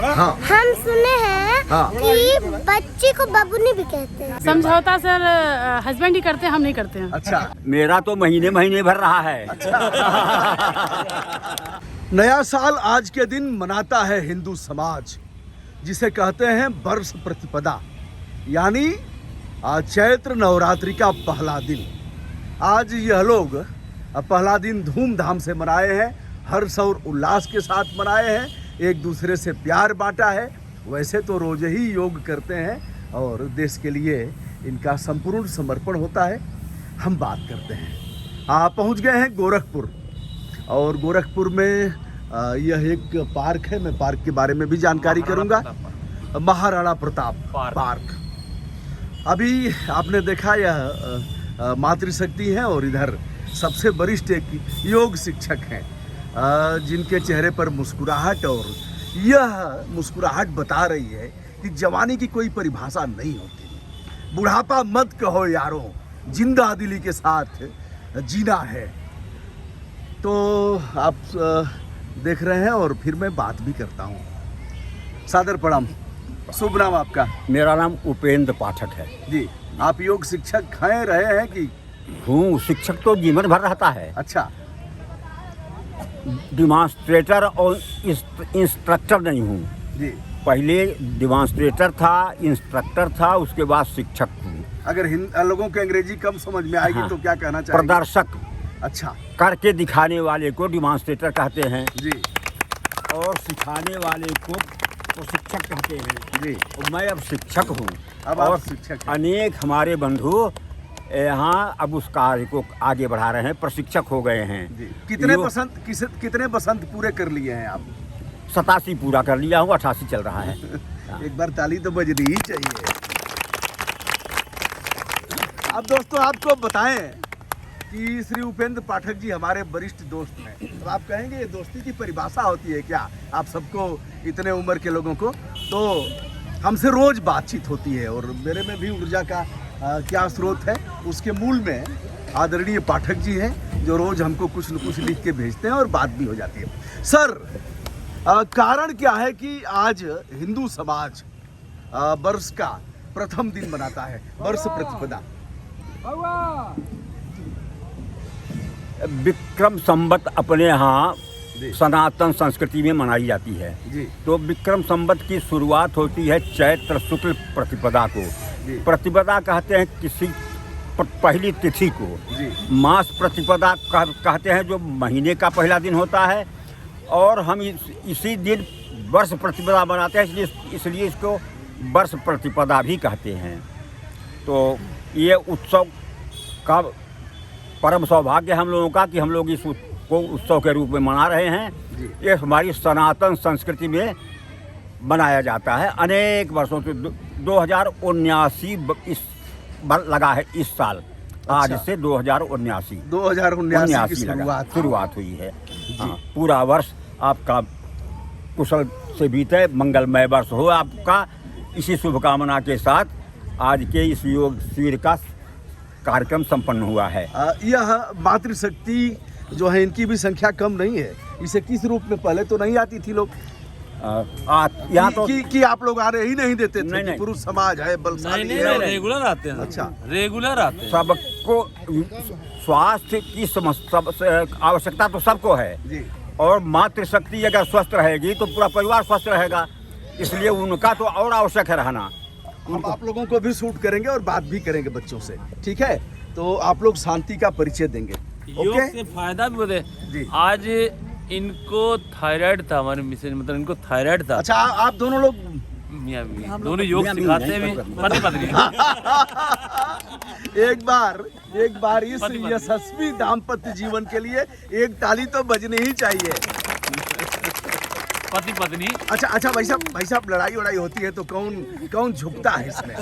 हाँ। हम सुने हैं हाँ। कि बच्ची को बबुनी भी कहते हैं। समझौता सर हस्बैंड ही करते हैं, हम नहीं करते हैं। अच्छा। मेरा तो महीने महीने भर रहा है। नया साल आज के दिन मनाता है हिंदू समाज, जिसे कहते हैं बर्ष प्रतिपदा, यानी आज चैत्र नवरात्रि का पहला दिन। आज यह लोग पहला दिन धूमधाम से मनाए हैं, हर्ष और उल्लास के साथ मनाए हैं, एक दूसरे से प्यार बांटा है। वैसे तो रोज ही योग करते हैं और देश के लिए इनका संपूर्ण समर्पण होता है। हम बात करते हैं, पहुंच गए हैं गोरखपुर, और गोरखपुर में यह एक पार्क है। मैं पार्क के बारे में भी जानकारी करूंगा। महाराणा प्रताप पार्क। अभी आपने देखा यह मातृशक्ति है और इधर सबसे वरिष्ठ एक योग शिक्षक हैं, जिनके चेहरे पर मुस्कुराहट, और यह मुस्कुराहट बता रही है कि जवानी की कोई परिभाषा नहीं होती। बुढ़ापा मत कहो यारों, जिंदा दिली के साथ जीना है। तो आप देख रहे हैं और फिर मैं बात भी करता हूँ। सादर प्रणाम। शुभ नाम आपका? मेरा नाम उपेंद्र पाठक है जी। आप योग शिक्षक हैं, रहे हैं कि? हूँ। शिक्षक तो जीवन भर रहता है। अच्छा। डिमॉन्स्ट्रेटर और इंस्ट्रक्टर नहीं हूँ। जी। पहले डिमॉन्स्ट्रेटर था, इंस्ट्रक्टर था, उसके बाद शिक्षक हूँ। अगर लोगों को अंग्रेजी कम समझ में आएगी हाँ। तो क्या कहना चाहिए? प्रदर्शक। अच्छा। करके दिखाने वाले को डिमॉन्स्ट्रेटर कहते हैं जी। और सिखाने वाले को प्रशिक्षक कहते हैं जी। और मैं अब शिक्षक हूँ। अब और आप शिक्षक हैं। अनेक हमारे बंधु यहाँ अब उस कार्य को आगे बढ़ा रहे हैं, प्रशिक्षक हो गए हैं। जी। कितने बसंत पूरे कर लिए हैं आप? 87 पूरा कर लिया हूँ, 88 चल रहा है। एक बार ताली तो बजनी ही चाहिए। अब दोस्तों आपको बताएं कि श्री उपेंद्र पाठक जी हमारे वरिष्ठ दोस्त हैं, तो आप कहेंगे ये दोस्ती की परिभाषा होती है क्या? आप सबको, इतने उम्र के लोगों को, तो हमसे रोज बातचीत होती है और मेरे में भी ऊर्जा का क्या स्रोत है, उसके मूल में आदरणीय पाठक जी हैं, जो रोज हमको कुछ न कुछ लिख के भेजते हैं और बात भी हो जाती है। सर, कारण क्या है कि आज हिंदू समाज वर्ष का प्रथम दिन मनाता है, वर्ष प्रतिपदा? विक्रम संवत अपने यहाँ सनातन संस्कृति में मनाई जाती है जी। तो विक्रम संवत की शुरुआत होती है चैत्र शुक्ल प्रतिपदा को। प्रतिपदा कहते हैं किसी पहली तिथि को। जी। मास प्रतिपदा कहते हैं जो महीने का पहला दिन होता है, और हम इसी दिन वर्ष प्रतिपदा मनाते हैं, इसलिए इसको वर्ष प्रतिपदा भी कहते हैं। तो ये उत्सव का परम सौभाग्य हम लोगों का कि हम लोग इस को उत्सव के रूप में मना रहे हैं। ये हमारी सनातन संस्कृति में मनाया जाता है अनेक वर्षों से। 2079 इस लगा है इस साल। आज से 2079 की शुरुआत हुई है। हाँ, पूरा वर्ष आपका कुशल से बीते, मंगलमय वर्ष हो आपका। इसी शुभकामना के साथ आज के इस योग शिविर का कार्यक्रम संपन्न हुआ है। यह मातृशक्ति जो है, इनकी भी संख्या कम नहीं है। इसे किस रूप में पहले तो नहीं आती थी लोग, यहाँ तो कि आप लोग आने ही नहीं देते थे? नहीं। पुरुष समाज है, बलशाली है। नहीं, रेगुलर आते हैं। अच्छा, रेगुलर आते हैं। सबको स्वास्थ्य की आवश्यकता तो सबको है जी। और मातृशक्ति अगर स्वस्थ रहेगी तो पूरा परिवार स्वस्थ रहेगा, इसलिए उनका तो और आवश्यक है रहना। हम आप लोगों को भी शूट करेंगे और बात भी करेंगे बच्चों से, ठीक है? तो आप लोग शांति का परिचय देंगे। योग से फायदा भी होता जी। है। आज इनको थायराइड था, हमारे मिसेज, मतलब इनको थायराइड था। अच्छा, आप दोनों लोग मियां बीवी दोनों योग सिखाते हैं भी, पति पत्नी। एक बार इस यशस्वी दाम्पत्य जीवन के लिए एक ताली तो बजनी ही चाहिए। पति पत्नी। अच्छा भाई साहब, लड़ाई होती है तो कौन झुकता है इसमें?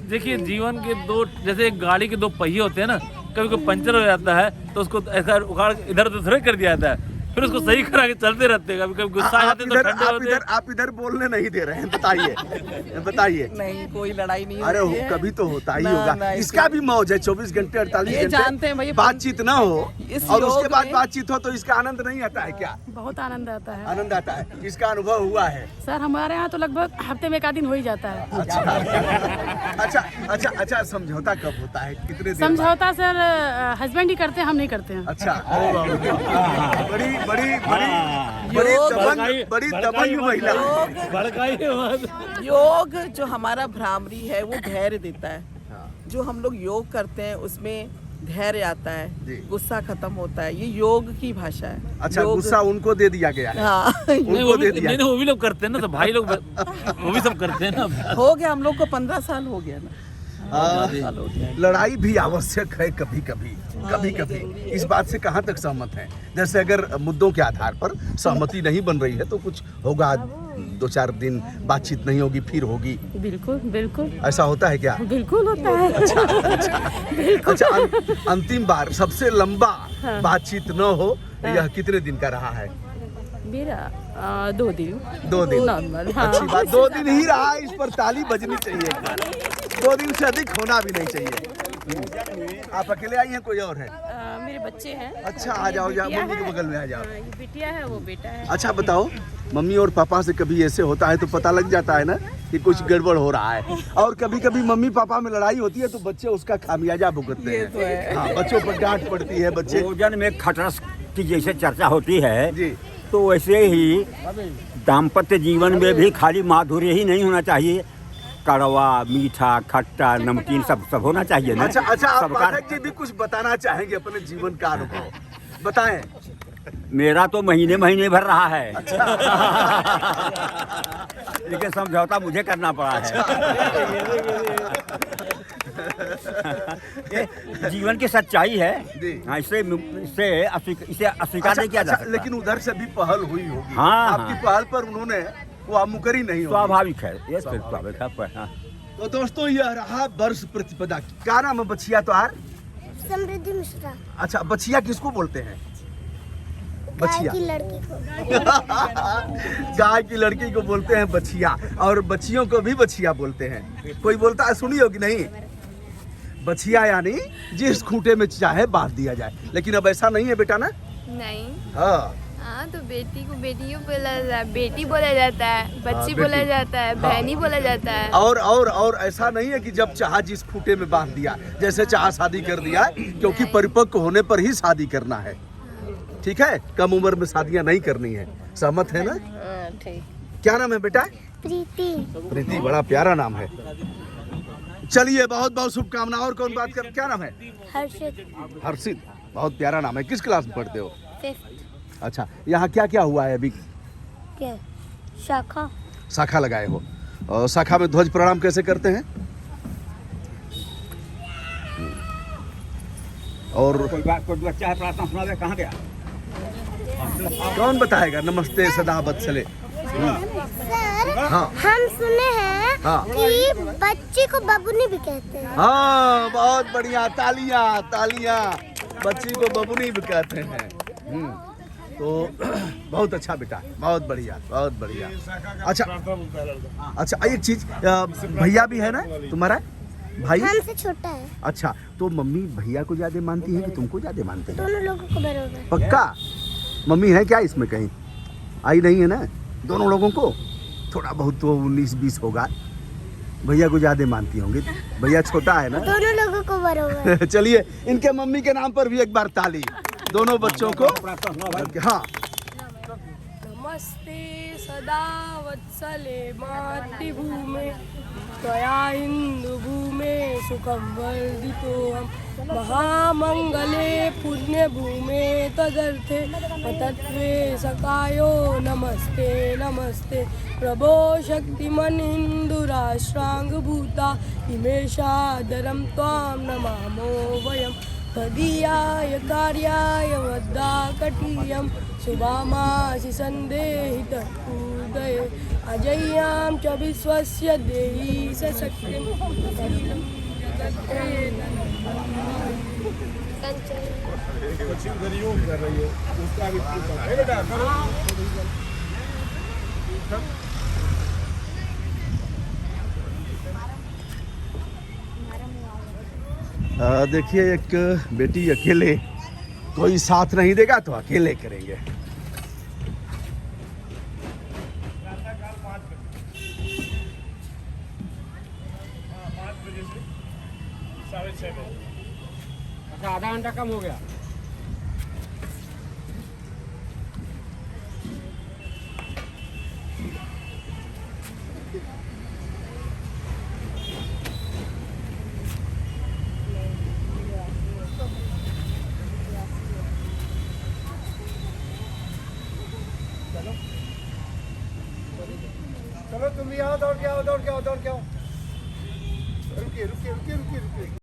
देखिए, जीवन के दो, जैसे एक गाड़ी के दो पहिए होते हैं ना, कभी कोई पंचर हो जाता है तो उसको ऐसा उखाड़ इधर उधर थोड़े कर दिया जाता है। फिर उसको सही करा के चलते रहते हैं। कभी कभी गुस्सा आ जाते हैं तो ठंडे होते हैं। आप इधर बोलने नहीं दे रहे हैं, बताइए बताइए। नहीं, कोई लड़ाई नहीं अरे होती है। कभी तो होता ही ना, होगा। ना, इसका भी मौज है 24 घंटे 48 ये जानते हैं घंटे भैया, बातचीत ना हो इस और उसके योग बाद में- बातचीत हो तो इसका आनंद नहीं आता है क्या? बहुत आनंद आता है आनंद आता है, इसका अनुभव हुआ है। सर। हमारे यहाँ तो लगभग हफ्ते में एक आध दिन हो ही जाता है। अच्छा समझौता कब होता है, कितने दिन बाद? समझौता सर हस्बैंड ही करते हैं, हम नहीं करते हैं। अच्छा, अरे बाप रे। बड़ी बड़ी बड़ी बड़ी योग- बड़ी दबंग महिला। योग जो हमारा भ्रामरी है वो धैर्य देता है। जो हम लोग योग करते हैं उसमें धैर्य आता जी। है, गुस्सा खत्म होता है। ये योग की भाषा है। अच्छा, योग- गुस्सा उनको दे दिया गया है। हाँ नहीं, उनको दे दिया। नहीं, वो भी लोग करते हैं ना, तो भाई लोग वो भी सब करते हैं ना। हो गया, हम लोग को 15 साल हो गया ना। लड़ाई भी आवश्यक है कभी कभी। इस बात से कहाँ तक सहमत हैं? जैसे अगर मुद्दों के आधार पर सहमति नहीं बन रही है तो कुछ होगा, 2-4 दिन बातचीत नहीं होगी, फिर होगी, बिल्कुल बिल्कुल ऐसा होता है क्या? बिल्कुल होता है। अच्छा, अंतिम बार सबसे लंबा बातचीत न हो यह कितने दिन का रहा है? मेरा 2 दिन। 2 दिन। नॉर्मल, हाँ। अच्छी बात, 2 दिन ही रहा, इस पर ताली बजनी चाहिए एक बार। 2 दिन से अधिक होना भी नहीं चाहिए। आप अकेले आई हैं, कोई और है? मेरे बच्चे हैं। अच्छा, आ जाओ, मम्मी के बगल में आ जाओ। ये बिटिया है, वो बेटा है। अच्छा बताओ, मम्मी और पापा से कभी ऐसे होता है तो पता लग जाता है ना कि कुछ गड़बड़ हो रहा है, और कभी कभी मम्मी पापा में लड़ाई होती है तो बच्चे उसका खामियाजा भुगतते ये तो हैं। है। हाँ, बच्चों पर डांट पड़ती है, बच्चे। भोजन में खटरस की जैसे चर्चा होती है जी। तो वैसे ही दाम्पत्य जीवन में भी खाली माधुर्य ही नहीं होना चाहिए, कड़वा, मीठा, खट्टा, नमकीन सब होना चाहिए ना। अच्छा, आप सबका पाठक जी भी कुछ बताना चाहेंगे अपने जीवन का अनुभव, बताएं। मेरा तो महीने भर रहा है। लेकिन समझौता मुझे करना पड़ा है। ये जीवन की सच्चाई है। जी। हाँ, इसे अस्वीकार नहीं किया जा सकता। लेकिन उधर से भी पहल हुई होगी। हाँ, आपकी हाँ। पहल पर उन्होंने वो मुकरी नहीं होगी। स्वाभाविक है, ये स्वाभाविक है। हाँ। तो दोस्तों, यह रहा वर्ष प्रतिपदा। क्या नाम है बछिया तुम्हार? समृद्धि मिश्रा। अच्छा, बछिया किसको बोलते हैं? गाय बछिया। की लड़की को। गाय की लड़की को बोलते हैं बछिया, और बच्चियों को भी बछिया बोलते हैं। कोई बोलता है, सुनी हो कि नहीं? बछिया यानी जिस खूंटे में चाहे बांध दिया जाए, लेकिन अब ऐसा नहीं है बेटा ना। नहीं। हाँ, हाँ, तो बेटी को बेटियों बोला जाता है, बेटी बोला जाता है, बच्ची बेटी। बोला जाता है, बहनी बोला जाता है। और ऐसा नहीं है कि जब चाहा जिस खूंटे में बांध दिया, जैसे चाहा शादी कर दिया, क्योंकि परिपक्व होने पर ही शादी करना है। ठीक है, कम उम्र में शादियां नहीं करनी है। सहमत है ना? ठीक। क्या नाम है बेटा? प्रीति। प्रीति, बड़ा प्यारा नाम है। चलिए, बहुत बहुत शुभकामनाएं। और कौन बात कर? क्या नाम है? हर्षित। हर्षित, बहुत प्यारा नाम है। किस क्लास में पढ़ते हो? 5th। अच्छा, यहाँ क्या क्या हुआ है अभी? क्या? शाखा। शाखा लगाए हो, और शाखा में ध्वज प्रणाम कैसे करते हैं? और कोई बच्चा है प्रार्थना सुनावे, कहाँ गया? कौन बताएगा? नमस्ते सदा वत्सले। सर, हाँ। हम सुने हैं हाँ। कि बच्ची को बबुनी भी कहते हैं। हाँ, बहुत बढ़िया, तालियां तालियां। बच्ची को बबुनी भी कहते हैं। तो बहुत अच्छा बेटा, बहुत बढ़िया, बहुत बढ़िया। अच्छा, एक चीज, भैया भी है ना तुम्हारा भाई? हमसे छोटा है। अच्छा, तो मम्मी भैया को ज्यादा मानती है कि तुमको ज्यादा मानते हैं? दोनों लोगों को बराबर। पक्का? मम्मी है क्या इसमें कहीं? आई नहीं है ना? दोनों लोगों को थोड़ा बहुत तो 19-20 होगा। भैया को ज्यादा मानती होंगी, भैया छोटा है ना? दोनों लोगों को बराबर। चलिए, इनके मम्मी के नाम पर भी एक बार ताली, दोनों बच्चों को। हाँ, नमस्ते सदा वत्सले मातृभूमे त्वया हिन्दुभूमे सुखं वर्धितोऽहं महामङ्गले पुण्यभूमे तदर्थे तत्त्वे सकायो नमस्ते नमस्ते प्रभो शक्तिमन् हिन्दुराष्ट्राङ्गभूता इमेषादरं त्वां नमामो वयं तदीयाय कार्याय वद्दाकटीयं शुभामासि सन्देहि तत्पूर्दये अजय्यां च विश्वस्य देहि सशक्तिं देखिए, एक बेटी अकेले, कोई साथ नहीं देगा तो अकेले करेंगे। अच्छा, आधा घंटा कम हो गया। चलो तुम भी आओ, दौड़ के आओ, दौड़ के आओ, दौड़ के आओ। रुकिए रुकिए रुकिए रुकिए रुकिए।